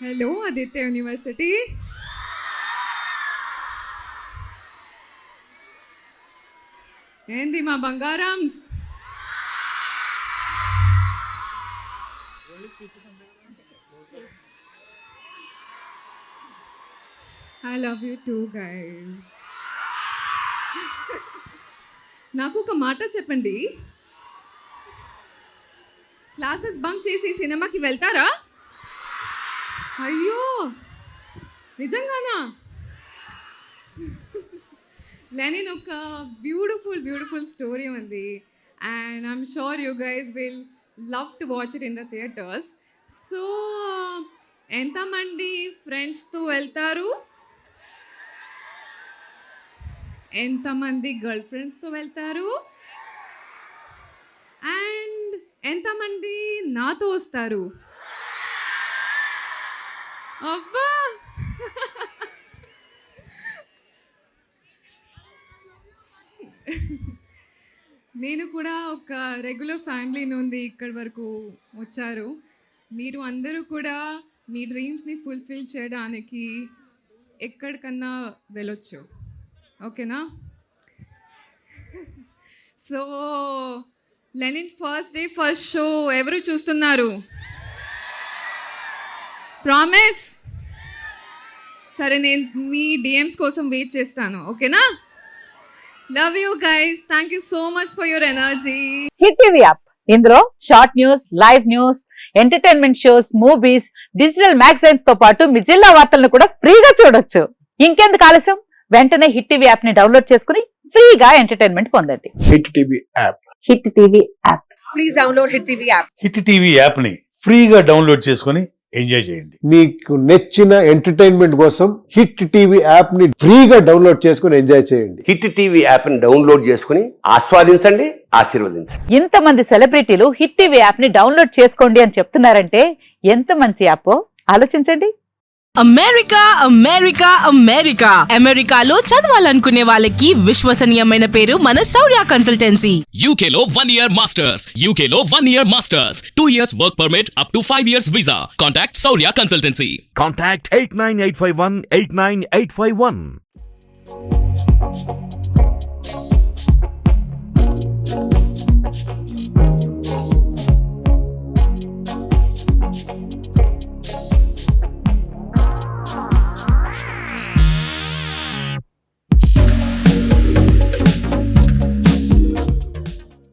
Hello Aditya university. ఏంది మా బంగారమ్స్? I love you too, guys. నాకు ఒక మాట చెప్పండి, క్లాసెస్ బంక్ చేసి సినిమాకి వెళ్తారా? అయ్యో నిజంగానా? లెనిన్ ఒక బ్యూటిఫుల్ స్టోరీ ఉంది, and I'm sure you guys will love to watch it in the theatres. So ఎంతమంది ఫ్రెండ్స్తో వెళ్తారు? ఎంతమంది గర్ల్ ఫ్రెండ్స్తో వెళ్తారు? అండ్ ఎంతమంది నాతో వస్తారు? అబ్బా నేను కూడా ఒక రెగ్యులర్ ఫ్యామిలీ నుండి ఇక్కడి వరకు వచ్చారు. మీరు అందరూ కూడా మీ డ్రీమ్స్ని ఫుల్ఫిల్ చేయడానికి ఎక్కడికన్నా వెళ్ళొచ్చు, ఓకేనా? So Lenin first day first show ఎవరు చూస్తున్నారు? ప్రామిస్? సరే, నేను మీ డిఎమ్స్ కోసం వెయిట్ చేస్తాను, ఓకేనా? Love you guys, thank you so much for your energy. Hit TV app, ఇందులో short news, live news, entertainment shows, movies, digital magazines తో పాటు మీ జిల్లా వార్తలను కూడా ఫ్రీగా చూడొచ్చు. ఇంకెందుకు ఆలస్యం, వెంటనే హిట్ టీవీ యాప్ ని డౌన్లోడ్ చేసుకుని ఫ్రీగా ఎంటర్టైన్మెంట్ పొందండి. Hit TV app. Hit TV app, please download hit TV app. Hit TV app ని ఫ్రీగా డౌన్లోడ్ చేసుకుని ఎంజాయ్ చేయండి. మీకు నచ్చిన ఎంటర్టైన్మెంట్ కోసం హిట్ టీవీ యాప్ ని ఫ్రీగా డౌన్లోడ్ చేసుకుని ఎంజాయ్ చేయండి. హిట్ టీవీ యాప్ ని డౌన్లోడ్ చేసుకుని ఆస్వాదించండి, ఆశీర్వదించండి. ఇంతమంది సెలబ్రిటీలు హిట్ టీవీ యాప్ ని డౌన్లోడ్ చేసుకోండి అని చెప్తున్నారంటే ఎంత మంచి యాప్ ఆలోచించండి. అమెరికా అమెరికా అమెరికా అమెరికాలో చదవాలనుకునే వాళ్ళకి విశ్వసనీయమైన పేరు మన శౌర్య కన్సల్టెన్సీ. UK లో 1 year masters, UK లో 1 year masters, 2 years work permit up to 5 years visa. Contact Saurya Consultancy. Contact 89851 89851.